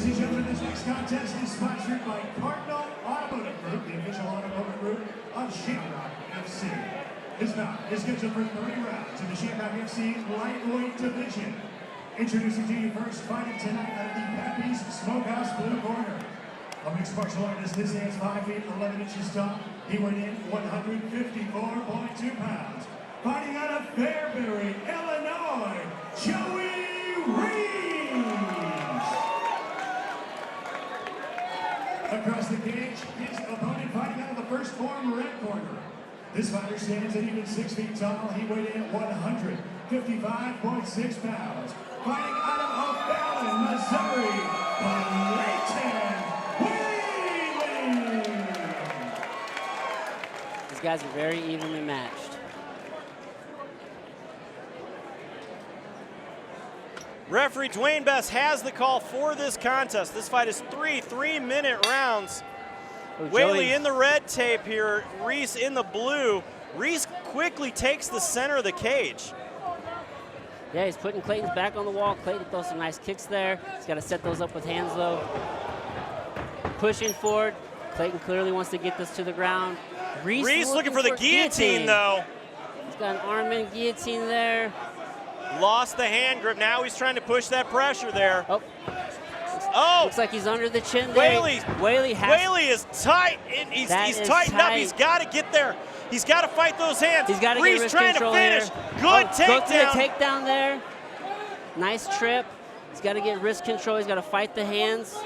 Ladies and gentlemen, this next contest is sponsored by Cardinal Automotive Group, the official automotive group of Shamrock FC. This bout is scheduled for 3 rounds in the Shamrock FC lightweight division. Introducing to you first, fighting tonight out of the Pappy's Smokehouse Blue Corner. A mixed martial artist, his hands 5 feet 11 inches tall. He weighed in 154.2 pounds. Fighting out of Fairbury, Illinois, Reis. Across the cage, his opponent fighting out of the first form red corner. This fighter stands at even 6 feet tall. He weighed in 155.6 pounds. Fighting out of O'Fallon, Missouri, Clayton. Whaley. These guys are very evenly matched. Referee Dwayne Best has the call for this contest. This fight is 3 3-minute rounds. Whaley in the red tape here, Reis in the blue. Reis quickly takes the center of the cage. Yeah, he's putting Clayton's back on the wall. Clayton throws some nice kicks there. He's got to set those up with hands, though. Pushing forward. Clayton clearly wants to get this to the ground. Reis looking for the guillotine, though. He's got an arm in guillotine there. Lost the hand grip. Now he's trying to push that pressure there. Oh, looks like he's under the chin there. Whaley is tight. He's tightened up. He's got to get there. He's got to fight those hands. He's got to get wrist trying control to finish. Here. Good takedown. Go through the takedown there. Nice trip. He's got to get wrist control. He's got to fight the hands.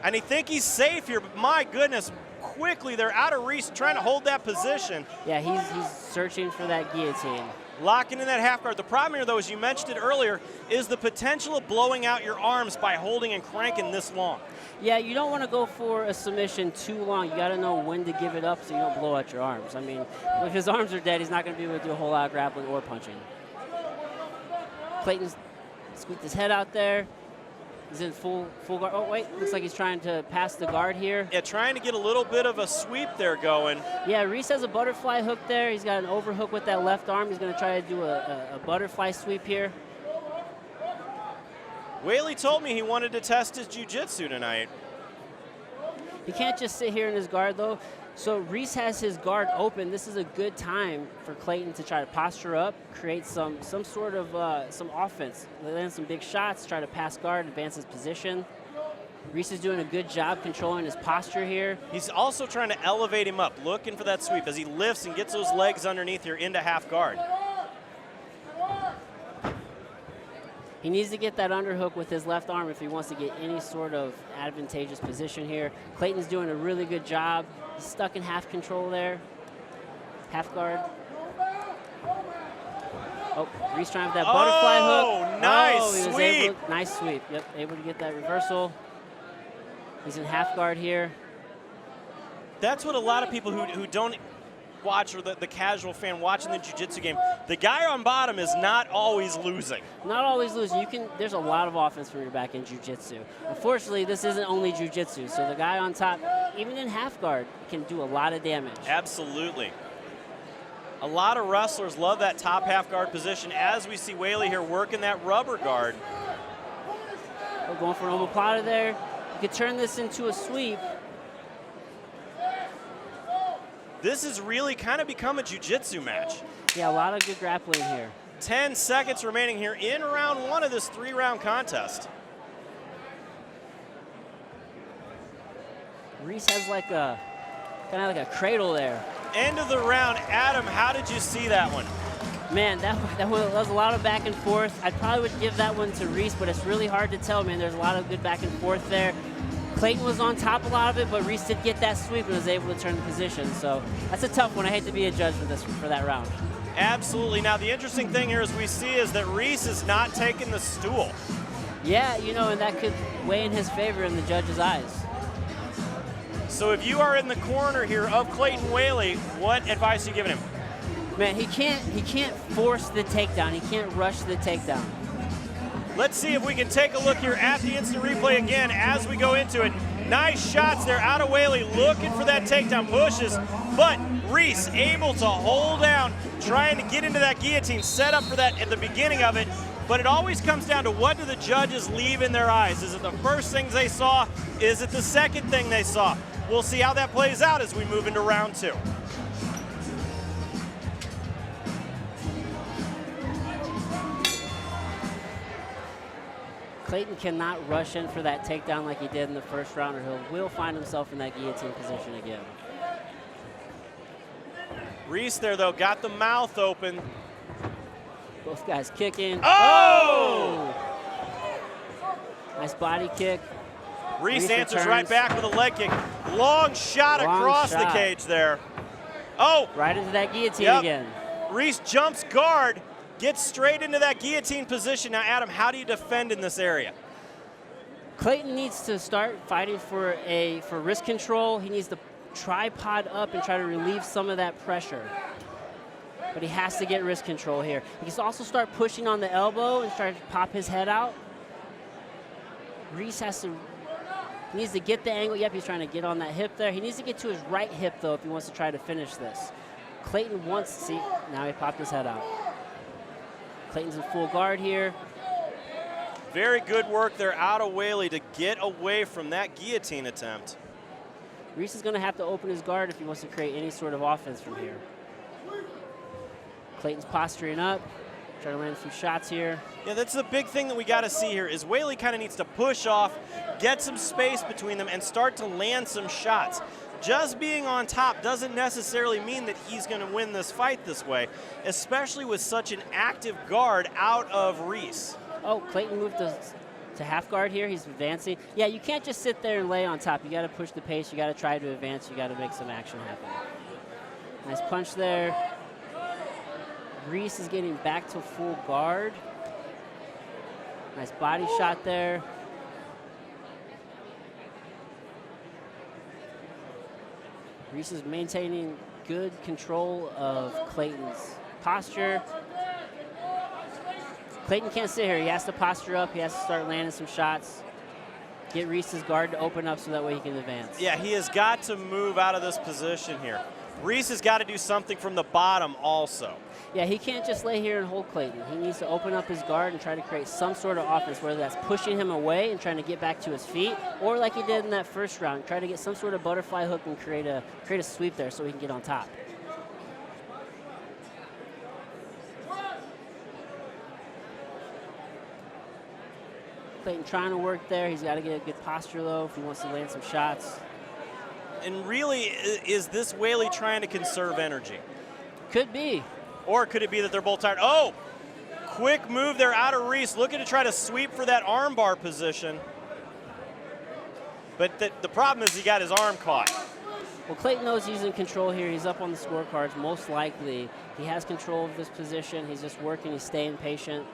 And he think he's safe here, but my goodness, quickly they're out of Reis trying to hold that position. Yeah, he's searching for that guillotine. Locking in that half guard. The problem here, though, as you mentioned it earlier, is the potential of blowing out your arms by holding and cranking this long. Yeah, you don't want to go for a submission too long. You got to know when to give it up so you don't blow out your arms. I mean, if his arms are dead, he's not going to be able to do a whole lot of grappling or punching. Clayton's squeaked his head out there. He's in full guard. Oh, wait, looks like he's trying to pass the guard here. Yeah, trying to get a little bit of a sweep there going. Yeah, Reis has a butterfly hook there. He's got an overhook with that left arm. He's going to try to do a butterfly sweep here. Whaley told me he wanted to test his jiu-jitsu tonight. He can't just sit here in his guard, though. So Reis has his guard open. This is a good time for Clayton to try to posture up, create some sort of some offense, land some big shots, try to pass guard, advance his position. Reis is doing a good job controlling his posture here. He's also trying to elevate him up, looking for that sweep as he lifts and gets those legs underneath here into half guard. He needs to get that underhook with his left arm if he wants to get any sort of advantageous position here. Clayton's doing a really good job. He's stuck in half control there. Half guard. Oh, Reis trying with that butterfly hook. Nice sweep. Nice sweep. Yep, able to get that reversal. He's in half guard here. That's what a lot of people who don't watch, or the casual fan watching the jiu-jitsu game, the guy on bottom is not always losing. Not always losing. There's a lot of offense when you're back in jiu-jitsu. Unfortunately, this isn't only jiu-jitsu, so the guy on top, even in half guard, can do a lot of damage. Absolutely. A lot of wrestlers love that top half guard position, as we see Whaley here working that rubber guard. We're going for an omoplata there. You could turn this into a sweep. This has really kind of become a jiu-jitsu match. Yeah, a lot of good grappling here. 10 seconds remaining here in round 1 of this 3-round contest. Reis has like a, kind of like a cradle there. End of the round. Adam, how did you see that one? Man, that was a lot of back and forth. I probably would give that one to Reis, but it's really hard to tell, man. There's a lot of good back and forth there. Clayton was on top a lot of it, but Reis did get that sweep and was able to turn the position. So that's a tough one. I hate to be a judge for that round. Absolutely. Now, the interesting thing here, as we see, is that Reis is not taking the stool. Yeah, you know, and that could weigh in his favor in the judge's eyes. So if you are in the corner here of Clayton Whaley, what advice are you giving him? Man, he can't force the takedown. He can't rush the takedown. Let's see if we can take a look here at the instant replay again as we go into it. Nice shots there out of Whaley, looking for that takedown, pushes, but Reis able to hold down, trying to get into that guillotine, set up for that at the beginning of it, but it always comes down to what do the judges leave in their eyes. Is it the first things they saw? Is it the second thing they saw? We'll see how that plays out as we move into round 2. Clayton cannot rush in for that takedown like he did in the first round, or he will find himself in that guillotine position again. Reis there, though, got the mouth open. Both guys kicking. Oh! Nice body kick. Reis answers right back with a leg kick. Long shot across the cage there. Oh! Right into that guillotine again. Reis jumps guard, gets straight into that guillotine position. Now, Adam, how do you defend in this area? Clayton needs to start fighting for wrist control. He needs to tripod up and try to relieve some of that pressure. But he has to get wrist control here. He can also start pushing on the elbow and start to pop his head out. Reis needs to get the angle. Yep, he's trying to get on that hip there. He needs to get to his right hip, though, if he wants to try to finish this. Clayton wants, see, now he popped his head out. Clayton's in full guard here. Very good work there out of Whaley to get away from that guillotine attempt. Reis is going to have to open his guard if he wants to create any sort of offense from here. Clayton's posturing up, trying to land a few shots here. Yeah, that's the big thing that we got to see here is Whaley kind of needs to push off, get some space between them, and start to land some shots. Just being on top doesn't necessarily mean that he's going to win this fight this way, especially with such an active guard out of Reis. Oh, Clayton moved to half guard here. He's advancing. Yeah, you can't just sit there and lay on top. You got to push the pace. You got to try to advance. You got to make some action happen. Nice punch there. Reis is getting back to full guard. Nice body shot there. Reis is maintaining good control of Clayton's posture. Clayton can't sit here. He has to posture up. He has to start landing some shots. Get Reis's guard to open up so that way he can advance. Yeah, he has got to move out of this position here. Reis has got to do something from the bottom also. Yeah, he can't just lay here and hold Clayton. He needs to open up his guard and try to create some sort of offense, whether that's pushing him away and trying to get back to his feet, or like he did in that first round, try to get some sort of butterfly hook and create a sweep there so he can get on top. Clayton trying to work there. He's got to get a good posture, though, if he wants to land some shots. And really, is this Whaley trying to conserve energy? Could be. Or could it be that they're both tired? Oh, quick move there out of Reis, looking to try to sweep for that armbar position. But the problem is he got his arm caught. Well, Clayton knows he's in control here. He's up on the scorecards, most likely. He has control of this position. He's just working. He's staying patient.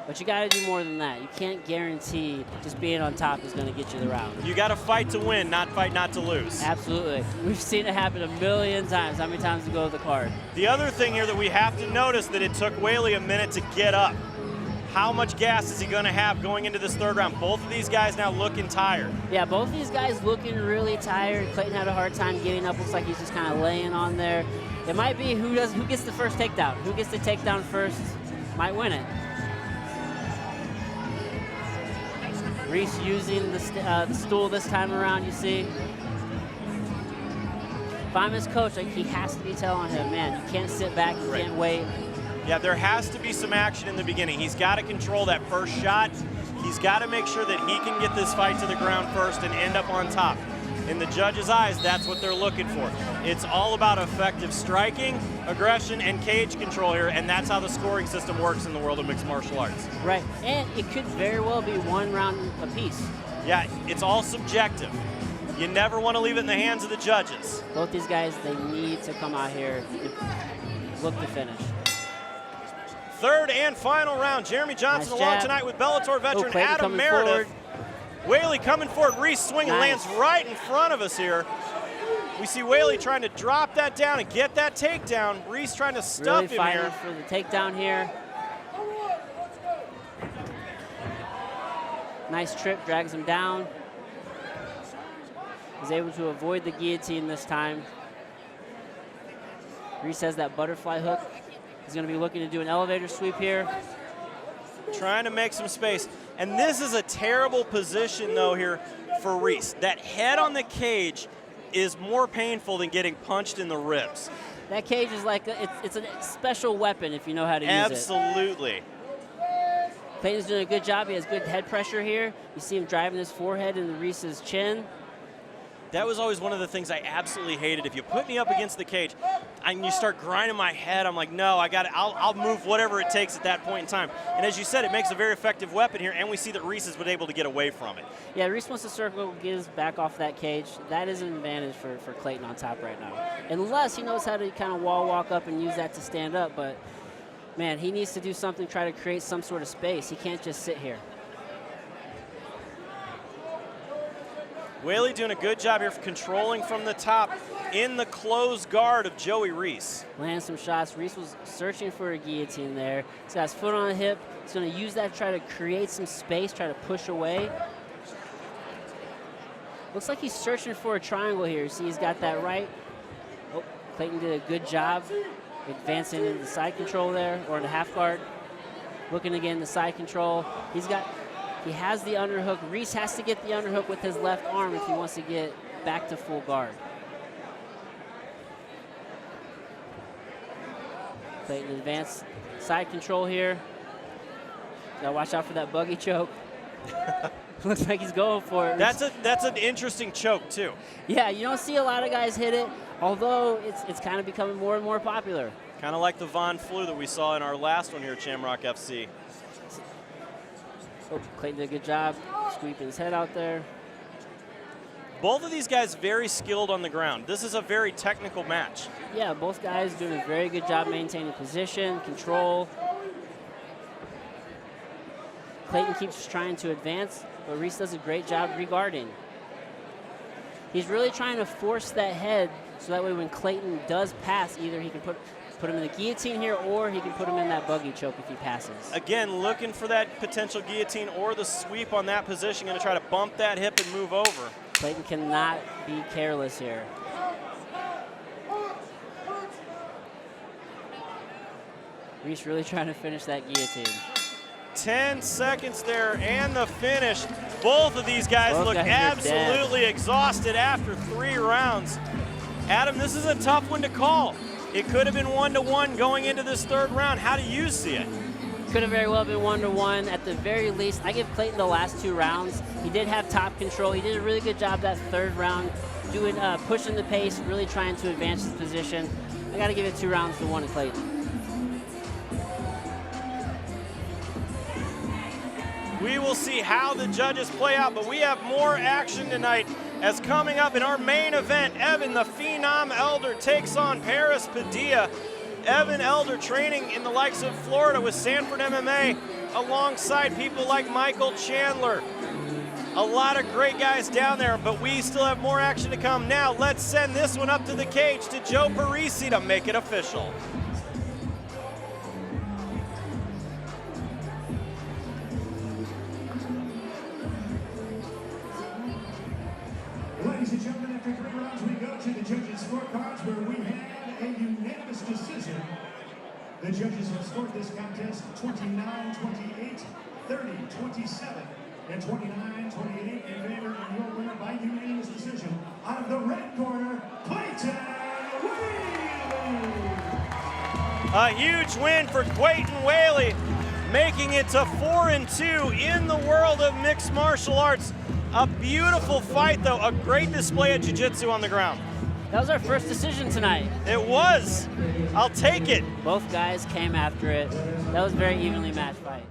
But you got to do more than that. You can't guarantee just being on top is going to get you the round. You got to fight to win, not fight not to lose. Absolutely. We've seen it happen a million times. How many times to go to the card? The other thing here that we have to notice that it took Whaley a minute to get up. How much gas is he going to have going into this third round? Both of these guys now looking tired. Yeah, both of these guys looking really tired. Clayton had a hard time getting up. Looks like he's just kind of laying on there. It might be who gets the first takedown. Who gets the takedown first might win it. Reis using the stool this time around, you see. If I'm his coach, he has to be telling him, man, you can't sit back, you can't wait. Yeah, there has to be some action in the beginning. He's got to control that first shot. He's got to make sure that he can get this fight to the ground first and end up on top. In the judges' eyes, that's what they're looking for. It's all about effective striking, aggression, and cage control here, and that's how the scoring system works in the world of mixed martial arts. Right, and it could very well be one round apiece. Yeah, it's all subjective. You never want to leave it in the hands of the judges. Both these guys, they need to come out here and look to finish. Third and final round. Jeremy Johnson nice along jab. tonight with Bellator veteran Clayton Adam coming Meredith. forward. Whaley coming forward. Reis swinging, lands right in front of us here. We see Whaley trying to drop that down and get that takedown. Reis trying to stuff really him here. Really fighting for the takedown here. Nice trip, drags him down. He's able to avoid the guillotine this time. Reis has that butterfly hook. He's going to be looking to do an elevator sweep here. trying to make some space. And this is a terrible position, though, here for Reis. That head on the cage is more painful than getting punched in the ribs. That cage is like, it's a special weapon if you know how to use it. Absolutely. Clayton's doing a good job. He has good head pressure here. You see him driving his forehead into Reis's chin. That was always one of the things I absolutely hated. If you put me up against the cage and you start grinding my head, I'm like, no, I'll move whatever it takes at that point in time. And as you said, it makes a very effective weapon here, and we see that Reis has been able to get away from it. Yeah, Reis wants to circle, gives back off that cage. That is an advantage for Clayton on top right now. Unless he knows how to kind of wall walk up and use that to stand up, but man, he needs to do something, try to create some sort of space. He can't just sit here. Whaley doing a good job here for controlling from the top in the closed guard of Joey Reis. Landing some shots. Reis was searching for a guillotine there. He's got his foot on the hip. He's going to use that to try to create some space, try to push away. Looks like he's searching for a triangle here. See, he's got that right. Oh, Clayton did a good job advancing into the side control there, or the half guard. Looking again, the side control. He has the underhook. Reis has to get the underhook with his left arm if he wants to get back to full guard. Clayton advanced side control here. Gotta watch out for that buggy choke. Looks like he's going for it. That's an interesting choke too. Yeah, you don't see a lot of guys hit it, although it's kind of becoming more and more popular. Kind of like the Von Flu that we saw in our last one here at Shamrock FC. Oh, Clayton did a good job sweeping his head out there. Both of these guys very skilled on the ground. This is a very technical match. Yeah, both guys doing a very good job maintaining position, control. Clayton keeps trying to advance, but Reis does a great job regarding. He's really trying to force that head so that way when Clayton does pass, either he can put him in the guillotine here, or he can put him in that buggy choke if he passes. Again, looking for that potential guillotine or the sweep on that position. Going to try to bump that hip and move over. Clayton cannot be careless here. Reis really trying to finish that guillotine. 10 seconds there and the finish. Both of these guys look absolutely exhausted after 3 rounds. Adam, this is a tough one to call. It could have been 1-1 going into this 3rd round. How do you see it? Could have very well been 1-1. At the very least, I give Clayton the last 2 rounds. He did have top control. He did a really good job that 3rd round, doing pushing the pace, really trying to advance his position. I got to give it 2 rounds to 1 to Clayton. We will see how the judges play out, but we have more action tonight as coming up in our main event, Evan the Phenom Elder takes on Paris Padilla. Evan Elder training in the likes of Florida with Sanford MMA alongside people like Michael Chandler. A lot of great guys down there, but we still have more action to come. Now let's send this one up to the cage to Joe Parisi to make it official. Ladies and gentlemen, after 3 rounds, we go to the judges' scorecards where we have a unanimous decision. The judges have scored this contest 29-28, 30-27, and 29-28 in favor of your winner by unanimous decision. Out of the red corner, Clayton Whaley. A huge win for Clayton Whaley, making it to 4-2 in the world of mixed martial arts. A beautiful fight, though. A great display of jiu-jitsu on the ground. That was our first decision tonight. It was. I'll take it. Both guys came after it. That was a very evenly matched fight.